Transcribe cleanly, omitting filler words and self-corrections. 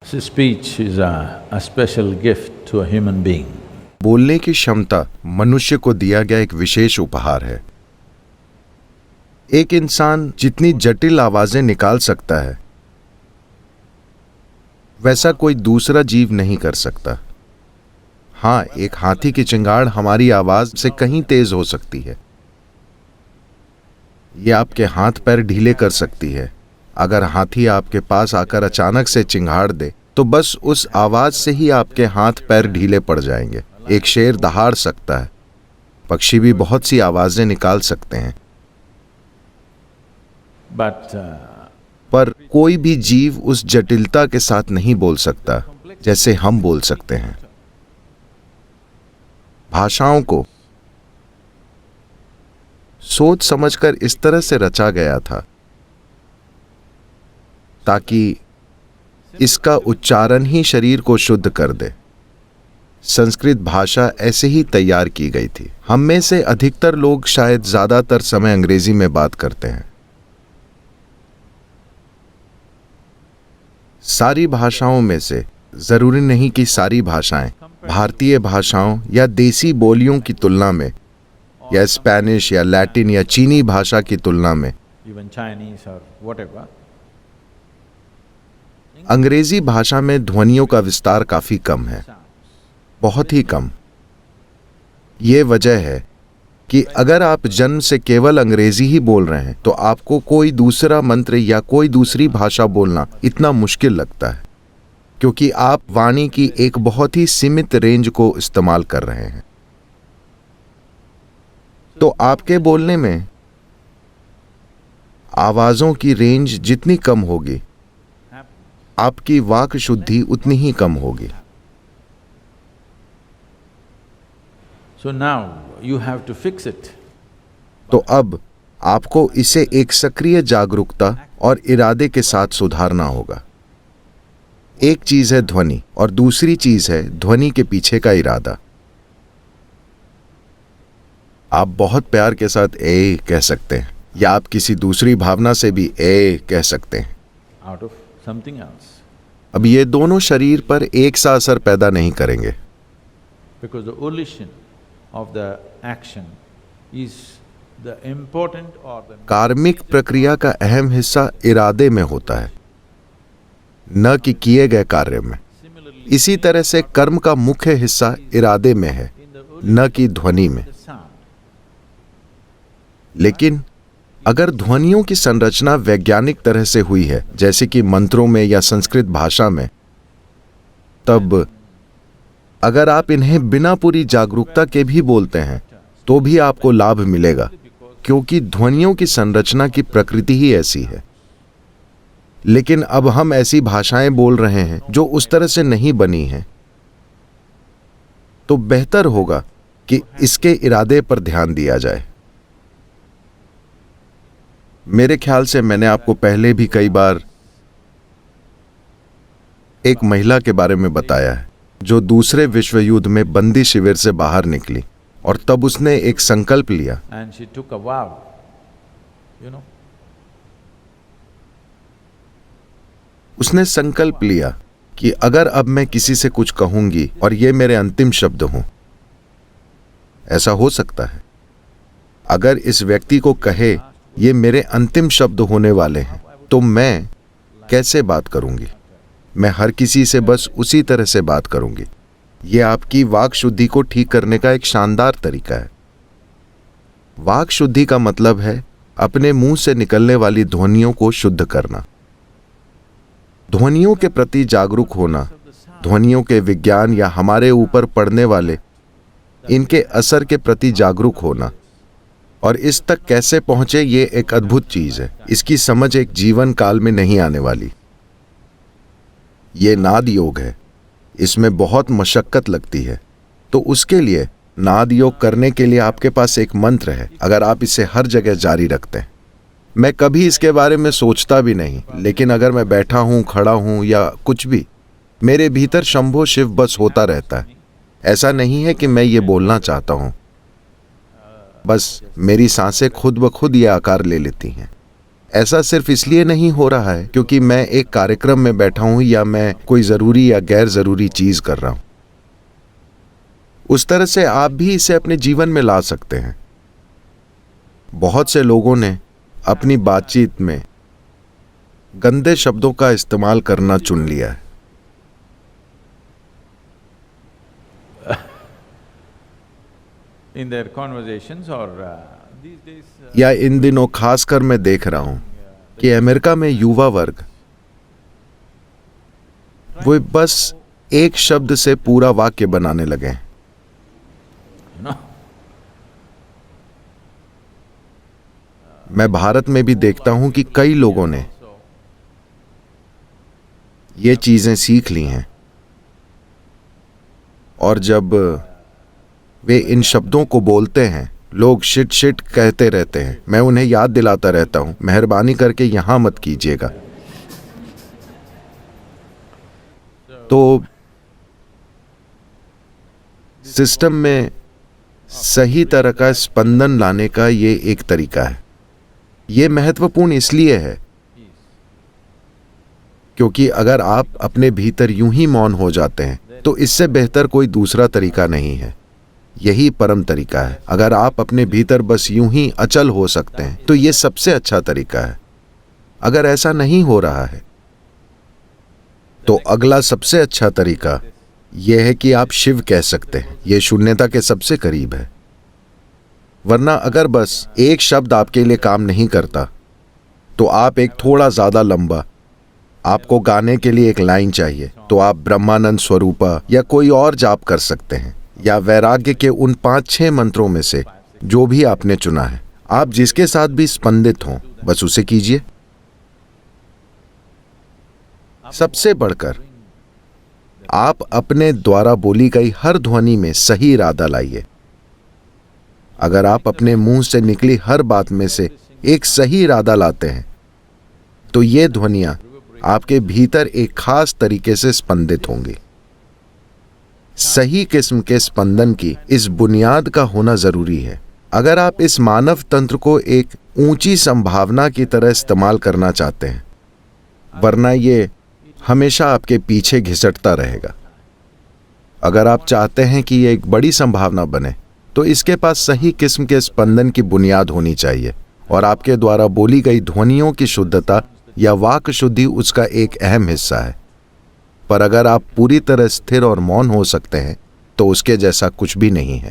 So speech is a special gift to a human being. बोलने की क्षमता मनुष्य को दिया गया एक विशेष उपहार है। एक इंसान जितनी जटिल आवाजें निकाल सकता है वैसा कोई दूसरा जीव नहीं कर सकता। हाँ, एक हाथी की चिंगाड़ हमारी आवाज से कहीं तेज हो सकती है। यह आपके हाथ पैर ढीले कर सकती है। अगर हाथी आपके पास आकर अचानक से चिंगाड़ दे तो बस उस आवाज से ही आपके हाथ पैर ढीले पड़ जाएंगे। एक शेर दहाड़ सकता है, पक्षी भी बहुत सी आवाजें निकाल सकते हैं, पर कोई भी जीव उस जटिलता के साथ नहीं बोल सकता जैसे हम बोल सकते हैं। भाषाओं को सोच समझकर इस तरह से रचा गया था ताकि इसका उच्चारण ही शरीर को शुद्ध कर दे। संस्कृत भाषा ऐसे ही तैयार की गई थी। हम में से अधिकतर लोग शायद ज्यादातर समय अंग्रेजी में बात करते हैं। सारी भाषाओं में से, जरूरी नहीं कि सारी भाषाएं, भारतीय भाषाओं या देसी बोलियों की तुलना में या स्पेनिश या लैटिन या चीनी भाषा की तुलना में अंग्रेजी भाषा में ध्वनियों का विस्तार काफी कम है, बहुत ही कम। ये वजह है कि अगर आप जन्म से केवल अंग्रेजी ही बोल रहे हैं तो आपको कोई दूसरा मंत्र या कोई दूसरी भाषा बोलना इतना मुश्किल लगता है, क्योंकि आप वाणी की एक बहुत ही सीमित रेंज को इस्तेमाल कर रहे हैं। तो आपके बोलने में आवाजों की रेंज जितनी कम होगी, आपकी वाक शुद्धि उतनी ही कम होगी। So now you have to fix it. तो अब आपको इसे एक सक्रिय जागरूकता और इरादे के साथ सुधारना होगा। एक चीज है ध्वनि और दूसरी चीज है ध्वनि के पीछे का इरादा। आप बहुत प्यार के साथ ए कह सकते हैं या आप किसी दूसरी भावना से भी ए कह सकते हैं। Out of something else. अब ये दोनों शरीर पर एक सा असर पैदा नहीं करेंगे, Because the volition of the action is the important or the कार्मिक प्रक्रिया का अहम हिस्सा इरादे में होता है, न कि किए गए कार्य में। इसी तरह से कर्म का मुख्य हिस्सा इरादे में है, न कि ध्वनि में। लेकिन अगर ध्वनियों की संरचना वैज्ञानिक तरह से हुई है, जैसे कि मंत्रों में या संस्कृत भाषा में, तब अगर आप इन्हें बिना पूरी जागरूकता के भी बोलते हैं तो भी आपको लाभ मिलेगा, क्योंकि ध्वनियों की संरचना की प्रकृति ही ऐसी है। लेकिन अब हम ऐसी भाषाएं बोल रहे हैं जो उस तरह से नहीं बनी हैं, तो बेहतर होगा कि इसके इरादे पर ध्यान दिया जाए। मेरे ख्याल से मैंने आपको पहले भी कई बार एक महिला के बारे में बताया है जो दूसरे विश्व युद्ध में बंदी शिविर से बाहर निकली और तब उसने एक संकल्प लिया। and she took a vow, you know. उसने संकल्प लिया कि अगर अब मैं किसी से कुछ कहूंगी और ये मेरे अंतिम शब्द हों, ऐसा हो सकता है अगर इस व्यक्ति को कहे ये मेरे अंतिम शब्द होने वाले हैं, तो मैं कैसे बात करूंगी? मैं हर किसी से बस उसी तरह से बात करूंगी। यह आपकी वाक शुद्धि को ठीक करने का एक शानदार तरीका है। वाक शुद्धि का मतलब है अपने मुंह से निकलने वाली ध्वनियों को शुद्ध करना, ध्वनियों के प्रति जागरूक होना, ध्वनियों के विज्ञान या हमारे ऊपर पड़ने वाले इनके असर के प्रति जागरूक होना। और इस तक कैसे पहुंचे, ये एक अद्भुत चीज है। इसकी समझ एक जीवन काल में नहीं आने वाली। ये नाद योग है, इसमें बहुत मशक्कत लगती है। तो उसके लिए नाद योग करने के लिए आपके पास एक मंत्र है। अगर आप इसे हर जगह जारी रखते हैं, मैं कभी इसके बारे में सोचता भी नहीं, लेकिन अगर मैं बैठा हूं, खड़ा हूं या कुछ भी, मेरे भीतर शंभो शिव बस होता रहता है। ऐसा नहीं है कि मैं ये बोलना चाहता हूं, बस मेरी सांसें खुद ब खुद ये आकार ले लेती हैं। ऐसा सिर्फ इसलिए नहीं हो रहा है क्योंकि मैं एक कार्यक्रम में बैठा हूं या मैं कोई जरूरी या गैर जरूरी चीज कर रहा हूं। उस तरह से आप भी इसे अपने जीवन में ला सकते हैं। बहुत से लोगों ने अपनी बातचीत में गंदे शब्दों का इस्तेमाल करना चुन लिया है। In their conversations or these days, या इन दिनों खासकर मैं देख रहा हूं कि अमेरिका में युवा वर्ग वो बस एक शब्द से पूरा वाक्य बनाने लगे हैं। you know, मैं भारत में भी देखता हूं कि कई लोगों ने so ये चीजें सीख ली हैं और जब वे इन शब्दों को बोलते हैं, लोग शिट शिट कहते रहते हैं। मैं उन्हें याद दिलाता रहता हूं, मेहरबानी करके यहां मत कीजिएगा। तो सिस्टम में सही तरह का स्पंदन लाने का ये एक तरीका है। ये महत्वपूर्ण इसलिए है क्योंकि अगर आप अपने भीतर यूं ही मौन हो जाते हैं तो इससे बेहतर कोई दूसरा तरीका नहीं है। यही परम तरीका है। अगर आप अपने भीतर बस यूं ही अचल हो सकते हैं तो यह सबसे अच्छा तरीका है। अगर ऐसा नहीं हो रहा है तो अगला सबसे अच्छा तरीका यह है कि आप शिव कह सकते हैं। यह शून्यता के सबसे करीब है। वरना अगर बस एक शब्द आपके लिए काम नहीं करता तो आप एक थोड़ा ज्यादा लंबा, आपको गाने के लिए एक लाइन चाहिए तो आप ब्रह्मानंद स्वरूपा या कोई और जाप कर सकते हैं, या वैराग्य के उन 5-6 मंत्रों में से जो भी आपने चुना है। आप जिसके साथ भी स्पंदित हों बस उसे कीजिए। सबसे बढ़कर आप अपने द्वारा बोली गई हर ध्वनि में सही इरादा लाइए। अगर आप अपने मुंह से निकली हर बात में से एक सही इरादा लाते हैं तो ये ध्वनियां आपके भीतर एक खास तरीके से स्पंदित होंगी। सही किस्म के स्पंदन की इस बुनियाद का होना जरूरी है अगर आप इस मानव तंत्र को एक ऊंची संभावना की तरह इस्तेमाल करना चाहते हैं, वरना ये हमेशा आपके पीछे घिसटता रहेगा। अगर आप चाहते हैं कि ये एक बड़ी संभावना बने तो इसके पास सही किस्म के स्पंदन की बुनियाद होनी चाहिए और आपके द्वारा बोली गई ध्वनियों की शुद्धता या वाक शुद्धि उसका एक अहम हिस्सा है। पर अगर आप पूरी तरह स्थिर और मौन हो सकते हैं तो उसके जैसा कुछ भी नहीं है।